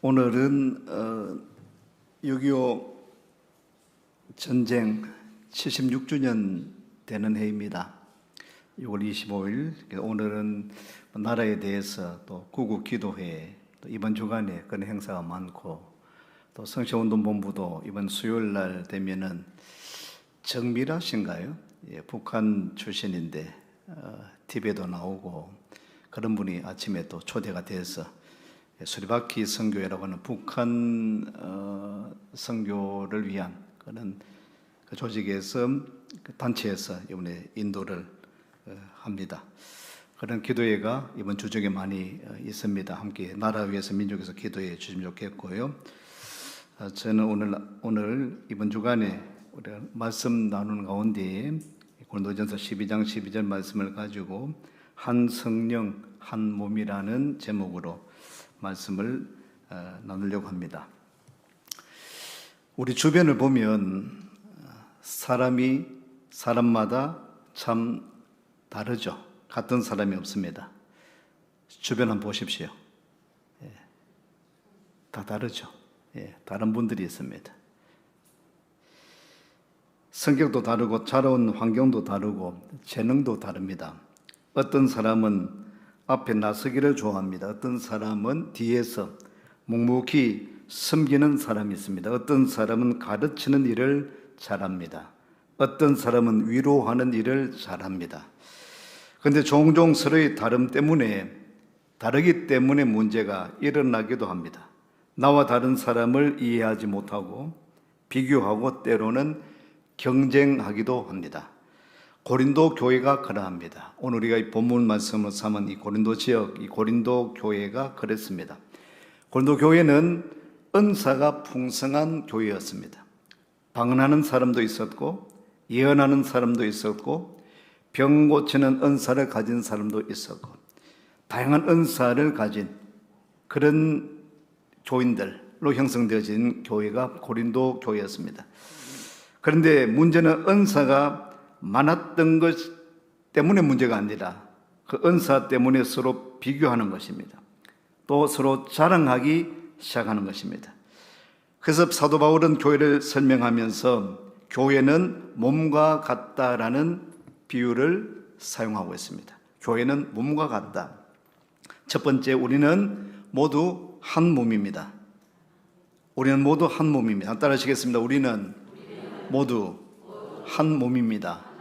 오늘은 6.25 전쟁 76주년 되는 해입니다. 6월 25일 오늘은 나라에 대해서 또 구국 기도회, 또 이번 주간에 그런 행사가 많고, 또 성시운동본부도 이번 수요일 날 되면은 정미라 씨인가요? 예, 북한 출신인데 TV에도 나오고 그런 분이 아침에 또 초대가 돼서 수리바퀴 선교회라고 하는 북한 선교를 위한 그런 그 조직에서 그 단체에서 이번에 인도를 합니다. 그런 기도회가 이번 주 중에 많이 있습니다. 함께 나라 위해서 민족에서 기도해 주시면 좋겠고요. 저는 오늘 이번 주간에 우리가 말씀 나누는 가운데 고린도전서 12장 12절 말씀을 가지고 한 성령 한 몸이라는 제목으로 말씀을 나누려고 합니다. 우리 주변을 보면 사람마다 참 다르죠. 같은 사람이 없습니다. 주변 한번 보십시오. 다 다르죠. 다른 분들이 있습니다. 성격도 다르고 자라온 환경도 다르고 재능도 다릅니다. 어떤 사람은 앞에 나서기를 좋아합니다. 어떤 사람은 뒤에서 묵묵히 섬기는 사람이 있습니다. 어떤 사람은 가르치는 일을 잘합니다. 어떤 사람은 위로하는 일을 잘합니다. 그런데 종종 서로의 다르기 때문에 문제가 일어나기도 합니다. 나와 다른 사람을 이해하지 못하고 비교하고 때로는 경쟁하기도 합니다. 고린도 교회가 그러합니다. 오늘 우리가 이 본문 말씀으로 삼은 이 고린도 지역, 이 고린도 교회가 그랬습니다. 고린도 교회는 은사가 풍성한 교회였습니다. 방언하는 사람도 있었고, 예언하는 사람도 있었고, 병 고치는 은사를 가진 사람도 있었고, 다양한 은사를 가진 그런 교인들로 형성되어진 교회가 고린도 교회였습니다. 그런데 문제는 은사가 많았던 것 때문에 문제가 아니라 그 은사 때문에 서로 비교하는 것입니다. 또 서로 자랑하기 시작하는 것입니다. 그래서 사도 바울은 교회를 설명하면서 교회는 몸과 같다라는 비유를 사용하고 있습니다. 교회는 몸과 같다. 첫 번째, 우리는 모두 한 몸입니다. 우리는 모두 한 몸입니다. 따라하시겠습니다. 우리는 모두 한 몸입니다.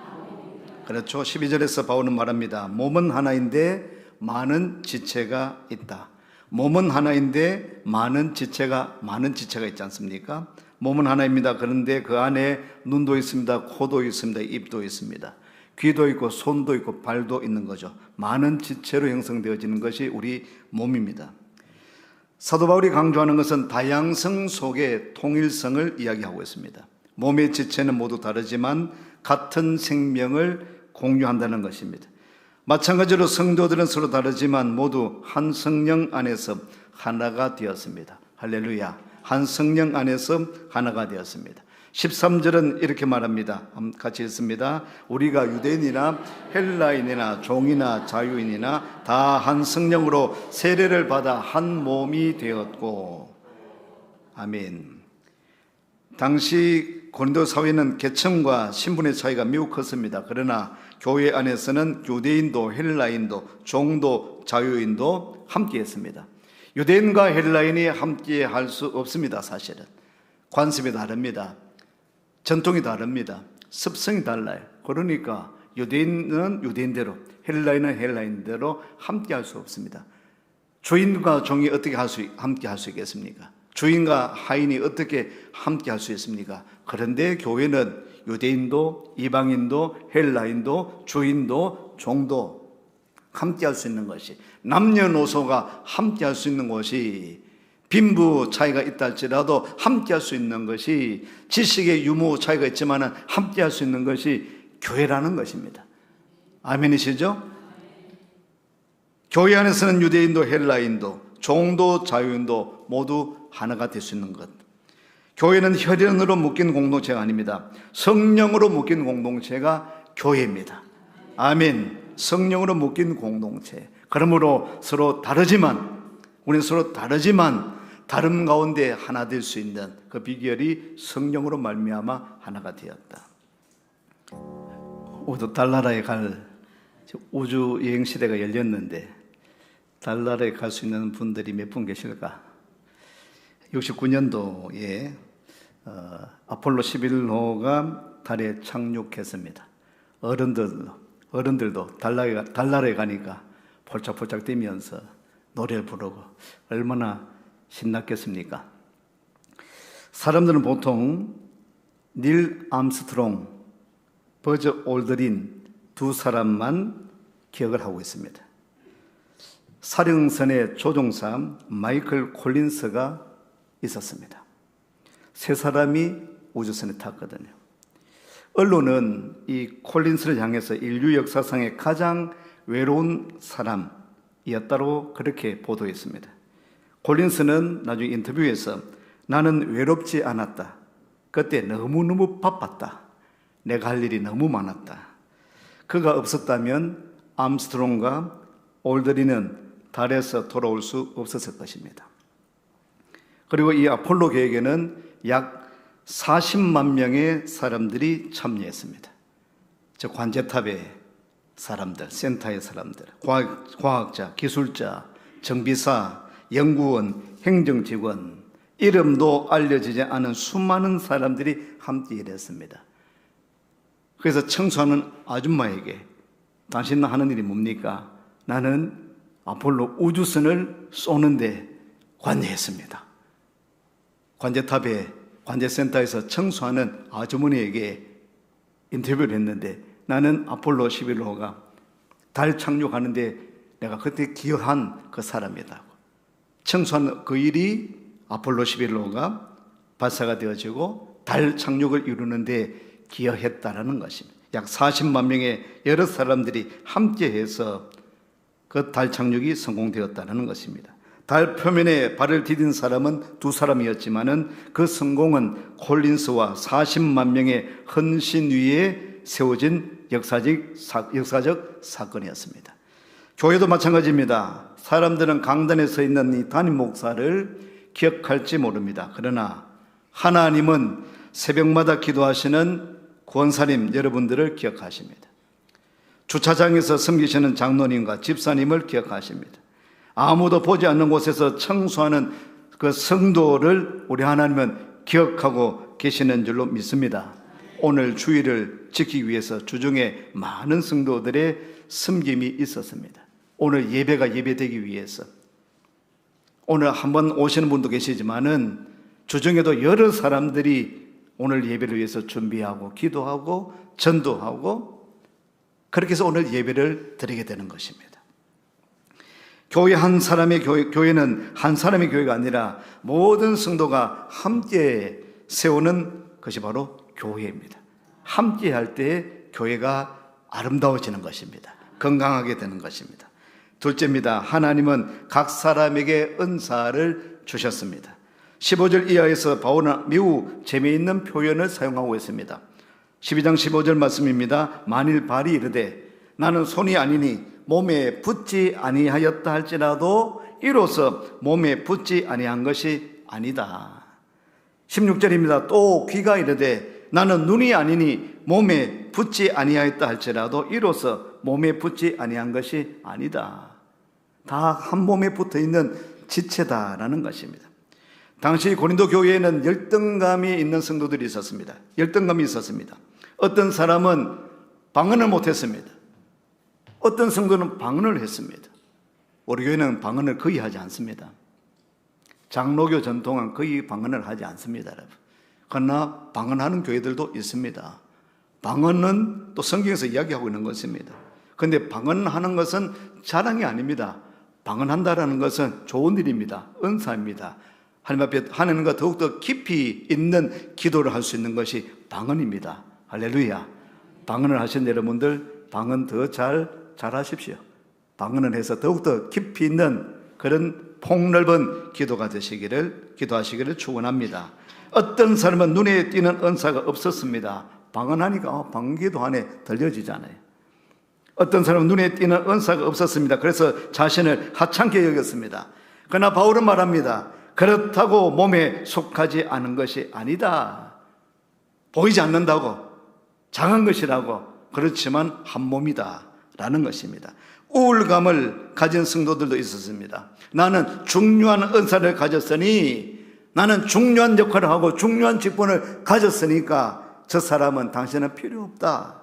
그렇죠. 12절에서 바울은 말합니다. 몸은 하나인데 많은 지체가 있다. 몸은 하나인데 많은 지체가 있지 않습니까? 몸은 하나입니다. 그런데 그 안에 눈도 있습니다. 코도 있습니다. 입도 있습니다. 귀도 있고 손도 있고 발도 있는 거죠. 많은 지체로 형성되어지는 것이 우리 몸입니다. 사도 바울이 강조하는 것은 다양성 속의 통일성을 이야기하고 있습니다. 몸의 지체는 모두 다르지만 같은 생명을 공유한다는 것입니다. 마찬가지로 성도들은 서로 다르지만 모두 한 성령 안에서 하나가 되었습니다. 할렐루야. 한 성령 안에서 하나가 되었습니다. 13절은 이렇게 말합니다. 같이 읽습니다. 우리가 유대인이나 헬라인이나 종이나 자유인이나 다 한 성령으로 세례를 받아 한 몸이 되었고. 아멘. 당시 고린도 사회는 계층과 신분의 차이가 매우 컸습니다. 그러나 교회 안에서는 유대인도 헬라인도 종도 자유인도 함께 했습니다. 유대인과 헬라인이 함께 할 수 없습니다. 사실은 관습이 다릅니다. 전통이 다릅니다. 습성이 달라요. 그러니까 유대인은 유대인대로, 헬라인은 헬라인대로 함께 할 수 없습니다. 주인과 종이 어떻게 함께 할 수 있겠습니까? 주인과 하인이 어떻게 함께 할 수 있습니까? 그런데 교회는 유대인도 이방인도 헬라인도 주인도 종도 함께 할 수 있는 것이, 남녀노소가 함께 할 수 있는 것이, 빈부 차이가 있다 할지라도 함께 할 수 있는 것이, 지식의 유무 차이가 있지만 함께 할 수 있는 것이 교회라는 것입니다. 아멘이시죠? 교회 안에서는 유대인도 헬라인도 종도 자유인도 모두 하나가 될 수 있는 것. 교회는 혈연으로 묶인 공동체가 아닙니다. 성령으로 묶인 공동체가 교회입니다. 아멘. 성령으로 묶인 공동체. 그러므로 우리는 서로 다르지만 다름 가운데 하나 될 수 있는 그 비결이 성령으로 말미암아 하나가 되었다. 우리도 달나라에 갈 우주 여행 시대가 열렸는데 달나라에 갈 수 있는 분들이 몇 분 계실까? 69년도에 아폴로 11호가 달에 착륙했습니다. 어른들도 달나라에 가니까 폴짝폴짝 뛰면서 노래를 부르고 얼마나 신났겠습니까? 사람들은 보통 닐 암스트롱, 버즈 올드린 두 사람만 기억을 하고 있습니다. 사령선의 조종사 마이클 콜린스가 있었습니다. 세 사람이 우주선에 탔거든요. 언론은 이 콜린스를 향해서 인류 역사상의 가장 외로운 사람이었다고 그렇게 보도했습니다. 콜린스는 나중에 인터뷰에서 나는 외롭지 않았다. 그때 너무너무 바빴다. 내가 할 일이 너무 많았다. 그가 없었다면 암스트롱과 올드린은 달에서 돌아올 수 없었을 것입니다. 그리고 이 아폴로 계획에는 약 40만 명의 사람들이 참여했습니다. 즉 관제탑의 사람들, 센터의 사람들, 과학자, 기술자, 정비사, 연구원, 행정직원, 이름도 알려지지 않은 수많은 사람들이 함께 일했습니다. 그래서 청소하는 아줌마에게 당신은 하는 일이 뭡니까? 나는 아폴로 우주선을 쏘는데 관여했습니다. 관제탑의 관제센터에서 청소하는 아주머니에게 인터뷰를 했는데 나는 아폴로 11호가 달 착륙하는데 내가 그때 기여한 그 사람이다. 청소한 그 일이 아폴로 11호가 발사가 되어지고 달 착륙을 이루는데 기여했다라는 것입니다. 약 40만 명의 여러 사람들이 함께해서 그 달 착륙이 성공되었다는 것입니다. 달 표면에 발을 디딘 사람은 두 사람이었지만은 그 성공은 콜린스와 40만 명의 헌신 위에 세워진 역사적 사건이었습니다. 교회도 마찬가지입니다. 사람들은 강단에 서 있는 이 담임 목사를 기억할지 모릅니다. 그러나 하나님은 새벽마다 기도하시는 권사님 여러분들을 기억하십니다. 주차장에서 섬기시는 장로님과 집사님을 기억하십니다. 아무도 보지 않는 곳에서 청소하는 그 성도를 우리 하나님은 기억하고 계시는 줄로 믿습니다. 오늘 주일을 지키기 위해서 주중에 많은 성도들의 섬김이 있었습니다. 오늘 예배가 예배되기 위해서 오늘 한번 오시는 분도 계시지만은 주중에도 여러 사람들이 오늘 예배를 위해서 준비하고 기도하고 전도하고 그렇게 해서 오늘 예배를 드리게 되는 것입니다. 교회 한 사람의 교회는 한 사람의 교회가 아니라 모든 성도가 함께 세우는 것이 바로 교회입니다. 함께 할 때 교회가 아름다워지는 것입니다. 건강하게 되는 것입니다. 둘째입니다. 하나님은 각 사람에게 은사를 주셨습니다. 15절 이하에서 바울은 매우 재미있는 표현을 사용하고 있습니다. 12장 15절 말씀입니다. 만일 발이 이르되 나는 손이 아니니 몸에 붙지 아니하였다 할지라도 이로써 몸에 붙지 아니한 것이 아니다. 16절입니다. 또 귀가 이르되 나는 눈이 아니니 몸에 붙지 아니하였다 할지라도 이로써 몸에 붙지 아니한 것이 아니다. 다 한 몸에 붙어 있는 지체다라는 것입니다. 당시 고린도 교회에는 열등감이 있는 성도들이 있었습니다. 열등감이 있었습니다. 어떤 사람은 방언을 못했습니다. 어떤 성도는 방언을 했습니다. 우리 교회는 방언을 거의 하지 않습니다. 장로교 전통은 거의 방언을 하지 않습니다, 여러분. 그러나 방언하는 교회들도 있습니다. 방언은 또 성경에서 이야기하고 있는 것입니다. 그런데 방언하는 것은 자랑이 아닙니다. 방언한다라는 것은 좋은 일입니다. 은사입니다. 하나님 앞에 하나님과 더욱더 깊이 있는 기도를 할 수 있는 것이 방언입니다. 할렐루야. 방언을 하신 여러분들 방언 더 잘하십시오. 방언을 해서 더욱더 깊이 있는 그런 폭넓은 기도가 기도하시기를 축원합니다. 어떤 사람은 눈에 띄는 은사가 없었습니다. 방언하니까 방언기도 안에 들려지잖아요. 어떤 사람은 눈에 띄는 은사가 없었습니다. 그래서 자신을 하찮게 여겼습니다. 그러나 바울은 말합니다. 그렇다고 몸에 속하지 않은 것이 아니다. 보이지 않는다고, 작은 것이라고, 그렇지만 한 몸이다 라는 것입니다. 우울감을 가진 성도들도 있었습니다. 나는 중요한 은사를 가졌으니, 나는 중요한 역할을 하고 중요한 직분을 가졌으니까 저 사람은 당신은 필요 없다.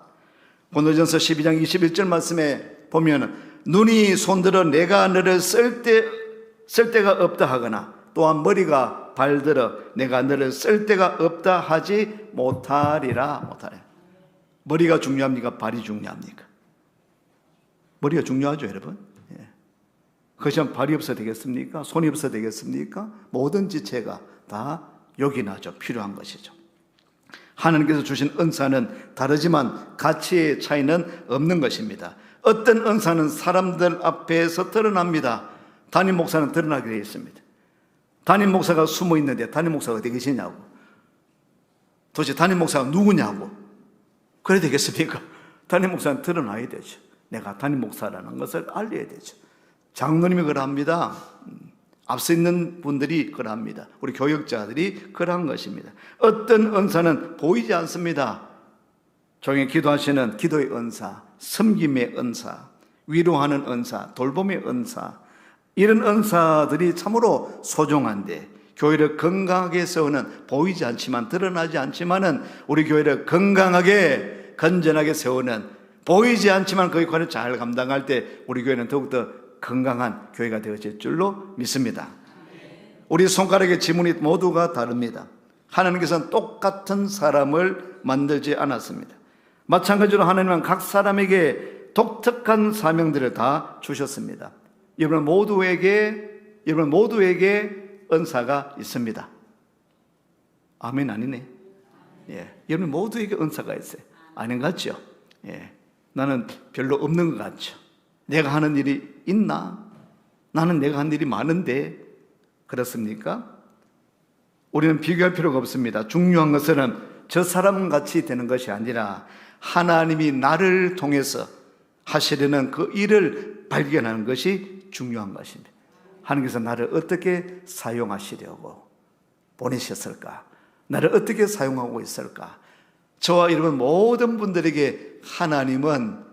고린도전서 12장 21절 말씀에 보면 눈이 손들어 내가 너를 쓸 데가 없다 하거나 또한 머리가 발들어 내가 너를 쓸 데가 없다 하지 못하리라. 머리가 중요합니까? 발이 중요합니까? 머리가 중요하죠, 여러분. 예. 그것이 발이 없어도 되겠습니까? 손이 없어도 되겠습니까? 모든 지체가 다 요긴하죠. 필요한 것이죠. 하나님께서 주신 은사는 다르지만 가치의 차이는 없는 것입니다. 어떤 은사는 사람들 앞에서 드러납니다. 담임 목사는 드러나게 되어 있습니다. 담임 목사가 숨어 있는데 담임 목사가 어디 계시냐고, 도대체 담임 목사가 누구냐고, 그래야 되겠습니까? 담임 목사는 드러나야 되죠. 내가 담임 목사라는 것을 알려야 되죠. 장로님이 그러합니다. 앞서 있는 분들이 그러합니다. 우리 교역자들이 그러한 것입니다. 어떤 은사는 보이지 않습니다. 종일 기도하시는 기도의 은사, 섬김의 은사, 위로하는 은사, 돌봄의 은사, 이런 은사들이 참으로 소중한데 교회를 건강하게 세우는, 보이지 않지만 드러나지 않지만은 우리 교회를 건강하게 건전하게 세우는, 보이지 않지만 그 역할을 잘 감당할 때 우리 교회는 더욱더 건강한 교회가 되어질 줄로 믿습니다. 우리 손가락의 지문이 모두가 다릅니다. 하나님께서는 똑같은 사람을 만들지 않았습니다. 마찬가지로 하나님은 각 사람에게 독특한 사명들을 다 주셨습니다. 여러분 모두에게 은사가 있습니다. 아멘. 아니네. 예. 여러분 모두에게 은사가 있어요. 아닌 것 같죠? 예. 나는 별로 없는 것 같죠? 내가 하는 일이 있나? 나는 내가 한 일이 많은데, 그렇습니까? 우리는 비교할 필요가 없습니다. 중요한 것은 저 사람 같이 되는 것이 아니라 하나님이 나를 통해서 하시려는 그 일을 발견하는 것이 중요한 것입니다. 하나님께서 나를 어떻게 사용하시려고 보내셨을까? 나를 어떻게 사용하고 있을까? 저와 여러분 모든 분들에게 하나님은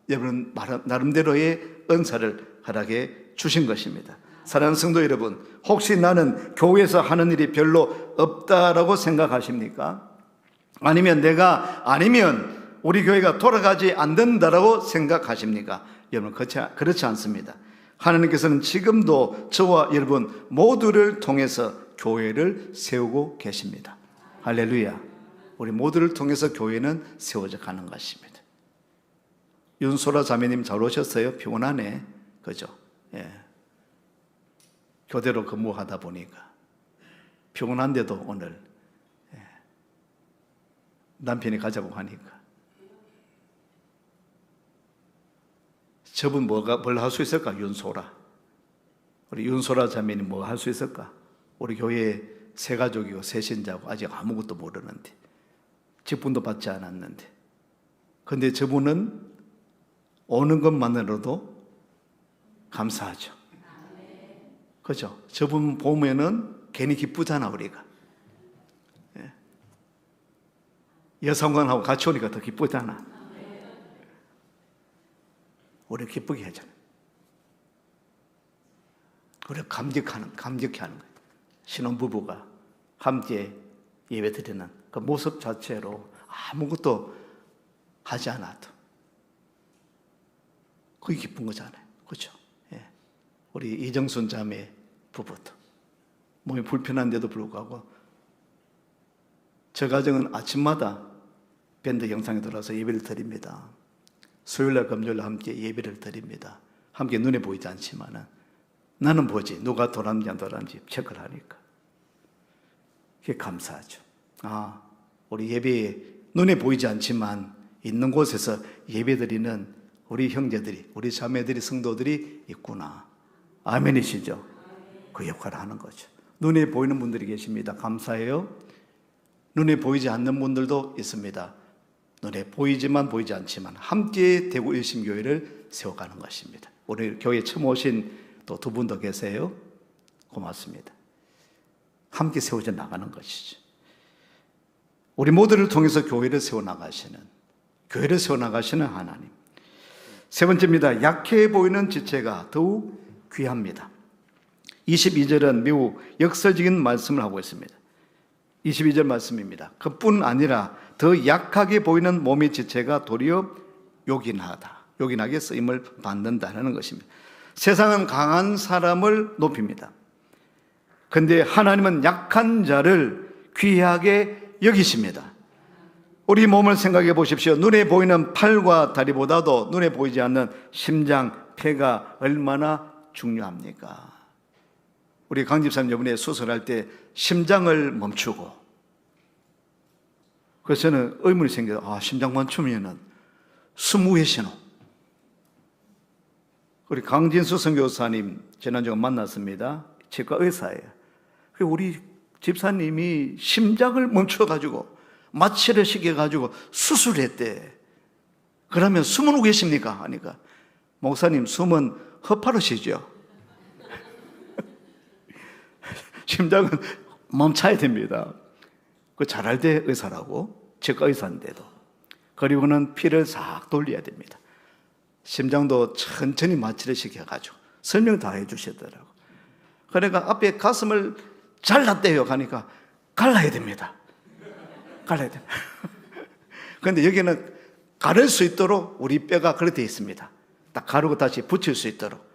여러분 나름대로의 은사를 허락해 주신 것입니다. 사랑하는 성도 여러분, 혹시 나는 교회에서 하는 일이 별로 없다라고 생각하십니까? 아니면 우리 교회가 돌아가지 않는다라고 생각하십니까? 여러분 그렇지 않습니다. 하나님께서는 지금도 저와 여러분 모두를 통해서 교회를 세우고 계십니다. 할렐루야. 우리 모두를 통해서 교회는 세워져 가는 것입니다. 윤소라 자매님 잘 오셨어요? 피곤하네. 그죠? 예. 교대로 근무하다 보니까 피곤한데도 오늘 남편이 가자고 하니까 저분 뭘 할 수 있을까? 윤소라. 우리 윤소라 자매님 뭐 할 수 있을까? 우리 교회 새 가족이고 새 신자고 아직 아무것도 모르는데, 직분도 받지 않았는데, 근데 저분은 오는 것만으로도 감사하죠. 그죠? 저분 보면은 괜히 기쁘잖아, 우리가. 예. 여성관하고 같이 오니까 더 기쁘잖아. 우리 기쁘게 하잖아. 우리 감격해 하는 거예요. 신혼부부가 함께 예배 드리는 그 모습 자체로 아무것도 하지 않아도 그게 기쁜 거잖아요. 그렇죠? 예. 우리 이정순 자매 부부도 몸이 불편한데도 불구하고 저 가정은 아침마다 밴드 영상에 들어와서 예배를 드립니다. 수요일날 금요일날 함께 예배를 드립니다. 함께 눈에 보이지 않지만은 나는 보지, 누가 돌았는지 안 돌았는지 체크를 하니까 그게 감사하죠. 우리 예배에 눈에 보이지 않지만 있는 곳에서 예배드리는 우리 형제들이, 우리 자매들이, 성도들이 있구나. 아멘이시죠? 그 역할을 하는 거죠. 눈에 보이는 분들이 계십니다. 감사해요. 눈에 보이지 않는 분들도 있습니다. 눈에 보이지만 보이지 않지만 함께 대구 일심교회를 세워가는 것입니다. 오늘 교회 처음 오신 또 두 분 더 계세요. 고맙습니다. 함께 세워져 나가는 것이죠. 우리 모두를 통해서 교회를 세워나가시는 하나님. 세 번째입니다. 약해 보이는 지체가 더욱 귀합니다. 22절은 매우 역설적인 말씀을 하고 있습니다. 22절 말씀입니다. 그뿐 아니라 더 약하게 보이는 몸의 지체가 도리어 요긴하게 쓰임을 받는다는 것입니다. 세상은 강한 사람을 높입니다. 그런데 하나님은 약한 자를 귀하게 여기십니다. 우리 몸을 생각해 보십시오. 눈에 보이는 팔과 다리보다도 눈에 보이지 않는 심장, 폐가 얼마나 중요합니까? 우리 강 집사님 이번에 수술할 때 심장을 멈추고, 그래서 저는 의문이 생겨요. 심장 멈추면은 숨 왜 쉬노? 우리 강진수 선교사님 지난주에 만났습니다. 치과 의사예요. 우리 집사님이 심장을 멈춰가지고 마취를 시켜가지고 수술했대. 그러면 숨은 왜 계십니까? 하니까 목사님 숨은 허파로 쉬죠. 심장은 멈춰야 됩니다. 그 잘할 때 의사라고, 치과 의사인데도. 그리고는 피를 싹 돌려야 됩니다. 심장도 천천히 마취를 시켜가지고 설명 다 해주시더라고. 그러니까 앞에 가슴을 잘랐대요. 하니까 갈라야 됩니다. 그런데 여기는 가를 수 있도록 우리 뼈가 그렇게 되어 있습니다. 딱 가르고 다시 붙일 수 있도록.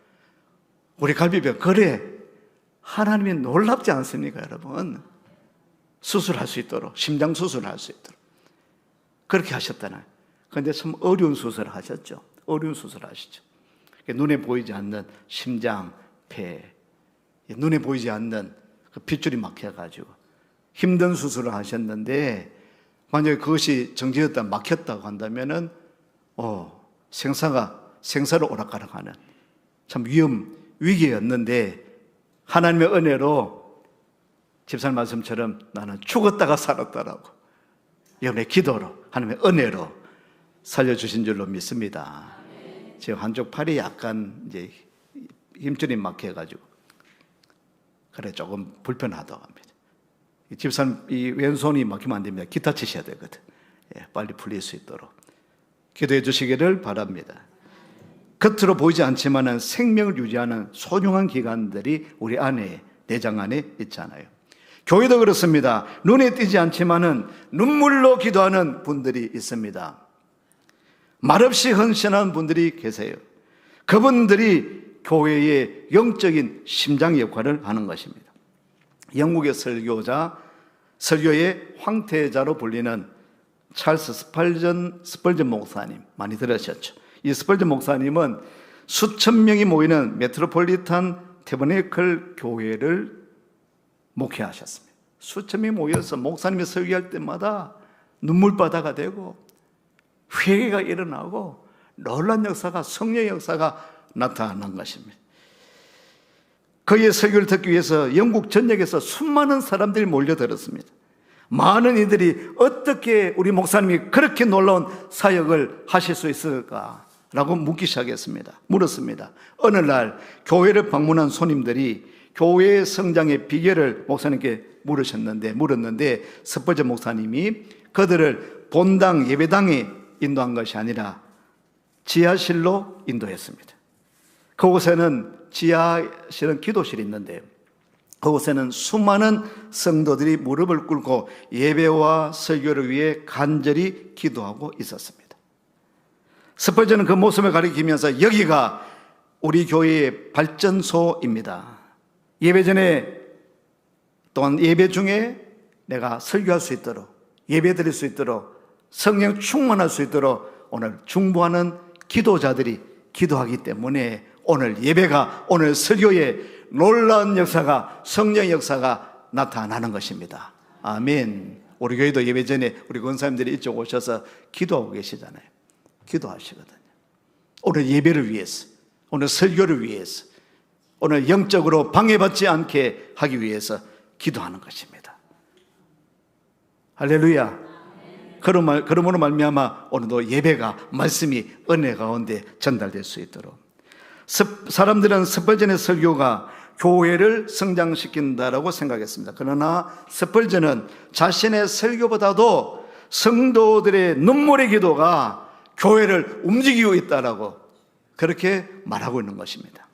우리 갈비뼈, 그래. 하나님이 놀랍지 않습니까, 여러분? 수술할 수 있도록, 심장 수술할 수 있도록. 그렇게 하셨잖아요. 그런데 참 어려운 수술을 하셨죠. 어려운 수술을 하시죠. 눈에 보이지 않는 심장, 폐, 눈에 보이지 않는 그 핏줄이 막혀가지고 힘든 수술을 하셨는데, 만약에 그것이 정지됐다 막혔다고 한다면은 생사를 오락가락하는 참 위기였는데, 하나님의 은혜로 집사님 말씀처럼 나는 죽었다가 살았다라고 여러분의 기도로, 하나님의 은혜로 살려주신 줄로 믿습니다. 제 한쪽 팔이 약간 이제 힘줄이 막혀가지고 그래 조금 불편하다고 합니다. 집사님 이 왼손이 막히면 안 됩니다. 기타 치셔야 되거든. 빨리 풀릴 수 있도록 기도해 주시기를 바랍니다. 겉으로 보이지 않지만은 생명을 유지하는 소중한 기관들이 우리 안에, 내장 안에 있잖아요. 교회도 그렇습니다. 눈에 띄지 않지만은 눈물로 기도하는 분들이 있습니다. 말없이 헌신하는 분들이 계세요. 그분들이 교회의 영적인 심장 역할을 하는 것입니다. 영국의 설교의 황태자로 불리는 찰스 스펄전 목사님 많이 들으셨죠? 이 스펄전 목사님은 수천 명이 모이는 메트로폴리탄 태버네클 교회를 목회하셨습니다. 수천 명이 모여서 목사님이 설교할 때마다 눈물바다가 되고 회개가 일어나고 놀라운 역사가, 성령의 역사가 나타난 것입니다. 그의 설교를 듣기 위해서 영국 전역에서 수많은 사람들이 몰려들었습니다. 많은 이들이 어떻게 우리 목사님이 그렇게 놀라운 사역을 하실 수 있을까라고 묻기 시작했습니다. 물었습니다. 어느 날 교회를 방문한 손님들이 교회의 성장의 비결을 목사님께 물었는데 스펄전 목사님이 그들을 본당 예배당에 인도한 것이 아니라 지하실로 인도했습니다. 그곳에는 지하실은 기도실이 있는데 그곳에는 수많은 성도들이 무릎을 꿇고 예배와 설교를 위해 간절히 기도하고 있었습니다. 스펄전은 그 모습을 가리키면서 여기가 우리 교회의 발전소입니다. 예배 전에 또한 예배 중에 내가 설교할 수 있도록, 예배 드릴 수 있도록, 성령 충만할 수 있도록 오늘 중보하는 기도자들이 기도하기 때문에 오늘 예배가, 오늘 설교에 놀라운 역사가, 성령의 역사가 나타나는 것입니다. 아멘. 우리 교회도 예배 전에 우리 권사님들이 이쪽 오셔서 기도하고 계시잖아요. 기도하시거든요. 오늘 예배를 위해서, 오늘 설교를 위해서, 오늘 영적으로 방해받지 않게 하기 위해서 기도하는 것입니다. 할렐루야. 그러므로 말미암아 오늘도 예배가, 말씀이 은혜 가운데 전달될 수 있도록. 사람들은 스펄전의 설교가 교회를 성장시킨다라고 생각했습니다. 그러나 스펄전은 자신의 설교보다도 성도들의 눈물의 기도가 교회를 움직이고 있다라고 그렇게 말하고 있는 것입니다.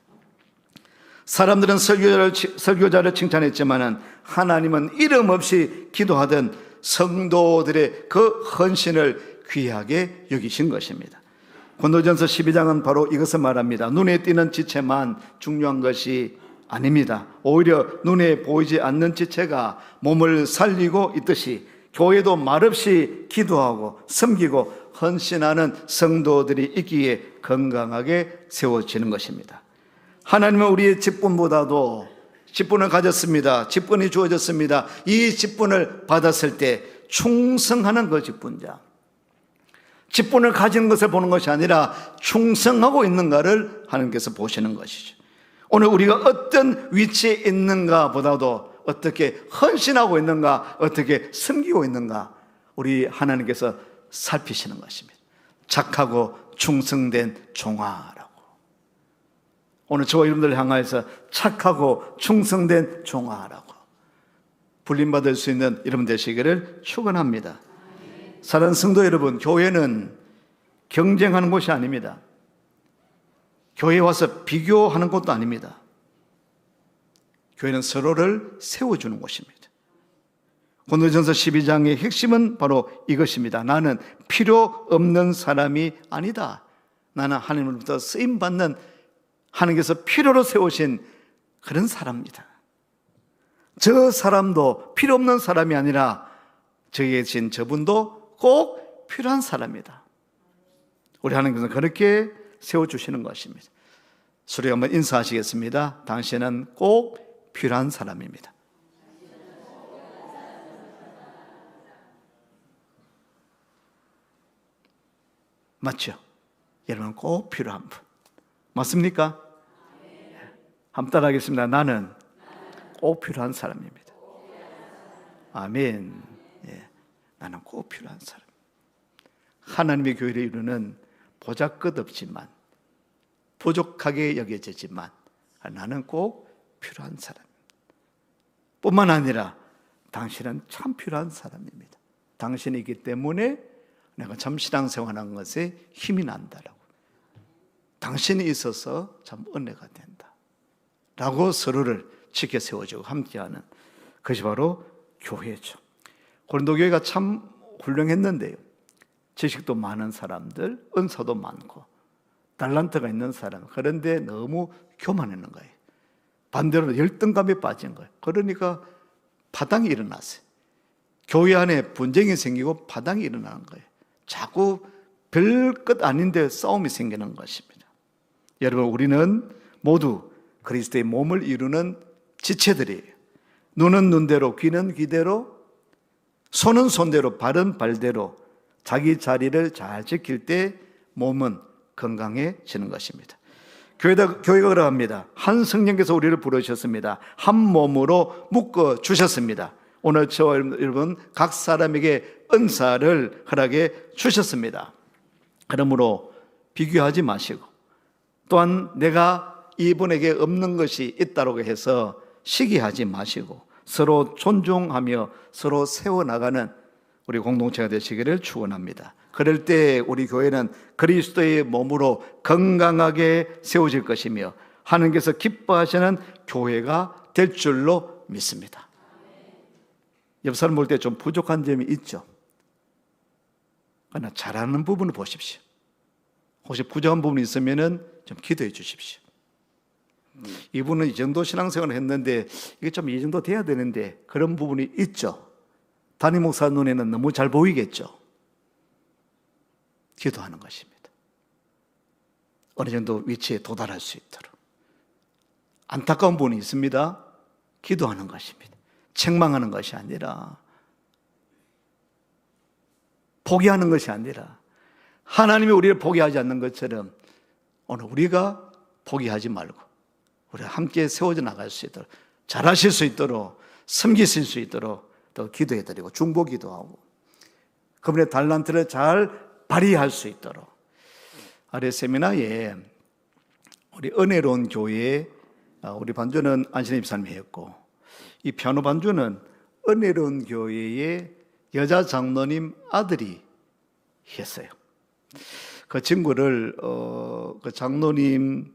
사람들은 설교자를 칭찬했지만 하나님은 이름 없이 기도하던 성도들의 그 헌신을 귀하게 여기신 것입니다. 고린도전서 12장은 바로 이것을 말합니다. 눈에 띄는 지체만 중요한 것이 아닙니다. 오히려 눈에 보이지 않는 지체가 몸을 살리고 있듯이 교회도 말없이 기도하고 섬기고 헌신하는 성도들이 있기에 건강하게 세워지는 것입니다. 하나님은 우리의 직분보다도 직분을 가졌습니다. 직분이 주어졌습니다. 이 직분을 받았을 때 충성하는 그 직분자, 직분을 가진 것을 보는 것이 아니라 충성하고 있는가를 하나님께서 보시는 것이죠. 오늘 우리가 어떤 위치에 있는가 보다도 어떻게 헌신하고 있는가, 어떻게 섬기고 있는가 우리 하나님께서 살피시는 것입니다. 착하고 충성된 종아라고. 오늘 저와 여러분들 향하여서 착하고 충성된 종아라고 불림받을 수 있는 여러분 되시기를 축원합니다. 사랑하는 성도 여러분, 교회는 경쟁하는 곳이 아닙니다. 교회에 와서 비교하는 곳도 아닙니다. 교회는 서로를 세워주는 곳입니다. 고린도전서 12장의 핵심은 바로 이것입니다. 나는 필요 없는 사람이 아니다. 나는 하나님으로부터 쓰임받는, 하나님께서 필요로 세우신 그런 사람입니다. 저 사람도 필요 없는 사람이 아니라 저에게 계신 저분도 꼭 필요한 사람이다. 우리 하나님께서 그렇게 세워주시는 것입니다. 수리 한번 인사하시겠습니다. 당신은 꼭 필요한 사람입니다. 맞죠? 여러분 꼭 필요한 분 맞습니까? 한번 따라하겠습니다. 나는 꼭 필요한 사람입니다. 아멘. 예, 나는 꼭 필요한 사람. 하나님의 교회를 이루는 보잘것없지만 부족하게 여겨지지만 나는 꼭 필요한 사람 뿐만 아니라 당신은 참 필요한 사람입니다. 당신이기 때문에 내가 참 신앙생활하는 것에 힘이 난다라고, 당신이 있어서 참 은혜가 된다 라고 서로를 지켜 세워주고 함께하는 그것이 바로 교회죠. 고린도 교회가 참 훌륭했는데요, 지식도 많은 사람들, 은사도 많고 달란트가 있는 사람, 그런데 너무 교만했는 거예요. 반대로 열등감에 빠진 거예요. 그러니까 파당이 일어났어요. 교회 안에 분쟁이 생기고 파당이 일어나는 거예요. 자꾸 별것 아닌데 싸움이 생기는 것입니다. 여러분, 우리는 모두 그리스도의 몸을 이루는 지체들이에요. 눈은 눈대로, 귀는 귀대로, 손은 손대로, 발은 발대로 자기 자리를 잘 지킬 때 몸은 건강해지는 것입니다. 교회가 그러합니다. 한 성령께서 우리를 부르셨습니다. 한 몸으로 묶어 주셨습니다. 오늘 저와 여러분 각 사람에게 은사를 허락해 주셨습니다. 그러므로 비교하지 마시고, 또한 내가 이분에게 없는 것이 있다고 해서 시기하지 마시고 서로 존중하며 서로 세워나가는 우리 공동체가 되시기를 축원합니다. 그럴 때 우리 교회는 그리스도의 몸으로 건강하게 세워질 것이며 하나님께서 기뻐하시는 교회가 될 줄로 믿습니다. 옆 사람 볼 때 좀 부족한 점이 있죠. 그러나 잘하는 부분을 보십시오. 혹시 부족한 부분이 있으면 좀 기도해 주십시오. 이분은 이 정도 신앙생활을 했는데 이게 좀 이 정도 돼야 되는데 그런 부분이 있죠. 담임 목사 눈에는 너무 잘 보이겠죠. 기도하는 것입니다. 어느 정도 위치에 도달할 수 있도록. 안타까운 부분이 있습니다. 기도하는 것입니다. 책망하는 것이 아니라, 포기하는 것이 아니라, 하나님이 우리를 포기하지 않는 것처럼 오늘 우리가 포기하지 말고 우리가 함께 세워져 나갈 수 있도록, 잘하실 수 있도록, 섬기실 수 있도록 또 기도해드리고 중보기도하고 그분의 달란트를 잘 발휘할 수 있도록. 아래 세미나에 우리 은혜로운 교회의 우리 반주는 안신혜 집사님이 했고, 이 피아노 반주는 은혜로운 교회의 여자 장로님 아들이 했어요. 그 친구를 그 장로님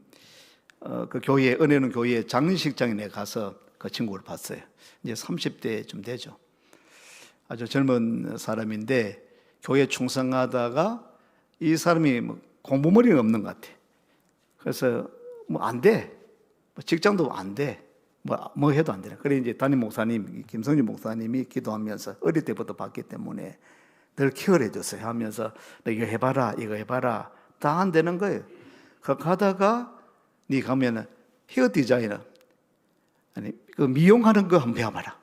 그 교회, 은혜로운 교회 장례식장에 가서 그 친구를 봤어요. 이제 30대쯤 되죠. 아주 젊은 사람인데 교회 충성하다가 이 사람이 뭐 공부머리가 없는 것 같아. 그래서 뭐 안 돼. 직장도 안 돼. 뭐 해도 안 되나. 그래 이제 담임 목사님, 김성준 목사님이 기도하면서 어릴 때부터 봤기 때문에 늘 케어를 해줬어요. 하면서 너 이거 해봐라, 이거 해봐라. 다 안 되는 거예요. 그 가다가 네 가면은 헤어 디자이너, 아니 그 미용하는 거 한번 배워봐라.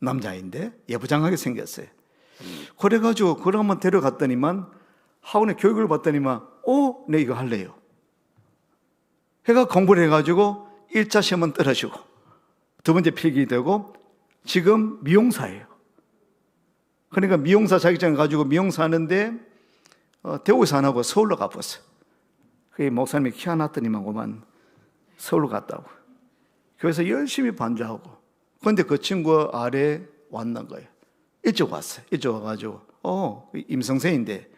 남자인데 예부장하게 생겼어요. 그래가지고 그걸 한번 데려갔더니만 학원에 교육을 받더니만 내 이거 할래요. 해가 공부를 해가지고 1차 시험은 떨어지고 두 번째 필기 되고 지금 미용사예요. 그러니까 미용사 자격증을 가지고 미용사 하는데 대구에서 안 하고 서울로 가봤어요. 그 목사님이 키워놨더니만 그만 서울로 갔다고. 그래서 열심히 반주하고. 그런데 그 친구 아래 왔는 거예요. 일찍 왔어요. 일찍 와가지고 임성세인데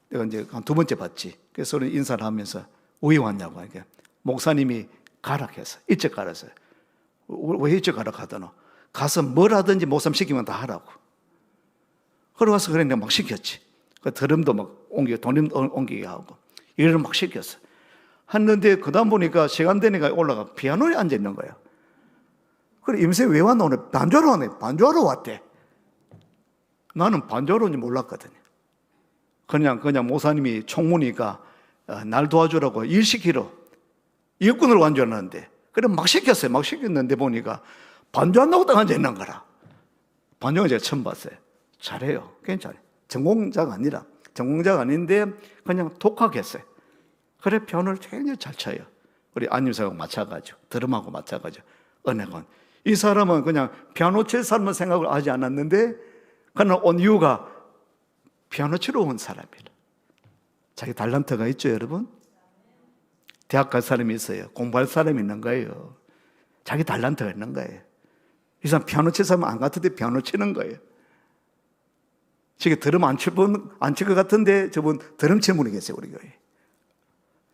내가 이제 한 두 번째 봤지. 그래서 인사를 하면서 왜 왔냐고 하니까 목사님이 가락해서 일찍 가라서요. 왜 일찍 가락 하더노? 가서 뭘 하든지 목사님 시키면 다 하라고. 그러고 와서 그래 내가 막 시켰지. 그 드럼도 막 옮기고 돈임 옮기게 하고 이를 막 시켰어. 했는데 그다음 보니까 시간 되니까 올라가 피아노에 앉아 있는 거야. 그래 임세 왜 왔나 오늘 반주하러 왔네. 반주하러 왔대. 나는 반주하러 온지 몰랐거든요. 그냥 목사님이 총무니까 날 도와주라고 일 시키러 일꾼으로 간 줄 알았는데 그래 막 시켰어요. 막 시켰는데 보니까 반주한다고 딱 앉아 있는 거라. 반주는 제가 처음 봤어요. 잘해요. 괜찮아요. 전공자가 아닌데 그냥 독학했어요. 그래 피아노를 굉장히 잘 쳐요. 우리 안님사하고 마찬가지고 드럼하고 마찬가지고 은혜건 이 사람은 그냥 피아노 칠 사람은 생각을 하지 않았는데 그냥 온 이유가 피아노 치러 온 사람이라. 자기 달란트가 있죠 여러분. 대학 갈 사람이 있어요. 공부할 사람이 있는 거예요. 자기 달란트가 있는 거예요. 이 사람 피아노 칠 사람은 안 같은데 피아노 치는 거예요. 지금 드럼 안 칠 것 같은데 저분 드럼 치는 분이 계세요 우리 교회에.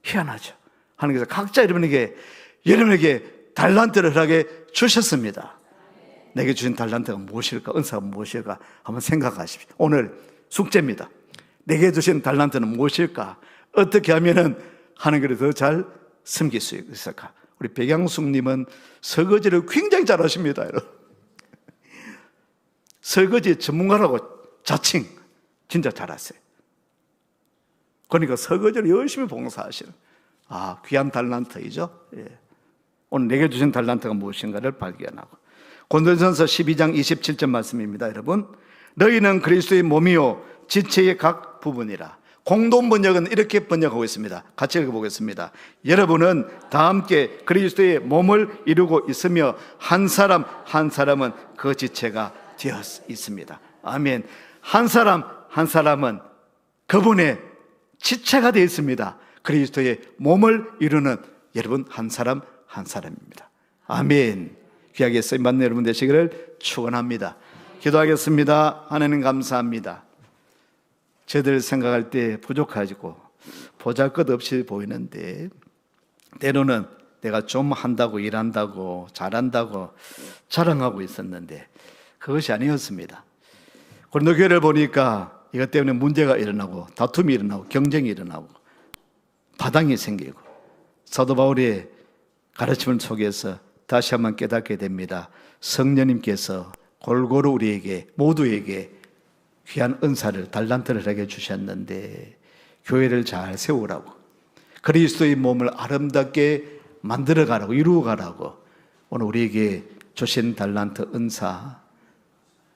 희한하죠. 하나님께서 각자 여러분에게 달란트를 허락해 주셨습니다. 내게 주신 달란트가 무엇일까? 은사가 무엇일까? 한번 생각하십시오. 오늘 숙제입니다. 내게 주신 달란트는 무엇일까? 어떻게 하면은 하나님을 더 잘 섬길 수 있을까? 우리 백양숙님은 설거지를 굉장히 잘하십니다, 여러분. 설거지 전문가라고 자칭 진짜 잘하세요. 그러니까 설거지를 열심히 봉사하시는 귀한 달란트이죠. 예. 오늘 내게 주신 달란트가 무엇인가를 발견하고 고린도전서 12장 27절 말씀입니다. 여러분 너희는 그리스도의 몸이요 지체의 각 부분이라. 공동 번역은 이렇게 번역하고 있습니다. 같이 읽어보겠습니다. 여러분은 다 함께 그리스도의 몸을 이루고 있으며 한 사람은 그 지체가 되어 있습니다. 아멘. 한 사람은 그분의 지체가 되어 있습니다. 그리스도의 몸을 이루는 여러분 한 사람입니다. 아멘. 귀하게 쓰임받는 여러분 되시기를 축원합니다. 기도하겠습니다. 하나님 감사합니다. 저들 생각할 때 부족하고 보잘것없이 보이는데 때로는 내가 좀 한다고 일한다고 잘한다고 자랑하고 있었는데 그것이 아니었습니다. 고린도 교회를 보니까 이것 때문에 문제가 일어나고 다툼이 일어나고 경쟁이 일어나고 파당이 생기고 사도 바울의 가르침을 속에서 다시 한번 깨닫게 됩니다. 성령님께서 골고루 우리에게 모두에게 귀한 은사를 달란트를 하게 주셨는데 교회를 잘 세우라고 그리스도의 몸을 아름답게 만들어가라고 이루어가라고 오늘 우리에게 주신 달란트 은사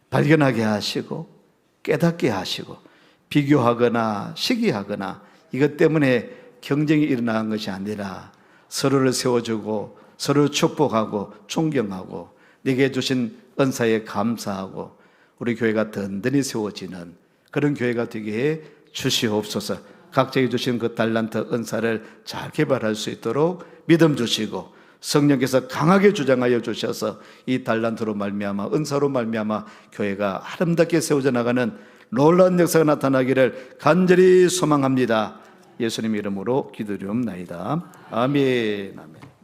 발견하게 하시고 깨닫게 하시고 비교하거나 시기하거나 이것 때문에 경쟁이 일어나는 것이 아니라 서로를 세워주고 서로를 축복하고 존경하고 내게 주신 은사에 감사하고 우리 교회가 든든히 세워지는 그런 교회가 되게 해 주시옵소서. 각자에게 주신 그 달란트 은사를 잘 개발할 수 있도록 믿음 주시고 성령께서 강하게 주장하여 주셔서 이 달란트로 말미암아 은사로 말미암아 교회가 아름답게 세워져 나가는 놀라운 역사가 나타나기를 간절히 소망합니다. 예수님 이름으로 기도드리옵나이다. 아멘. 아멘.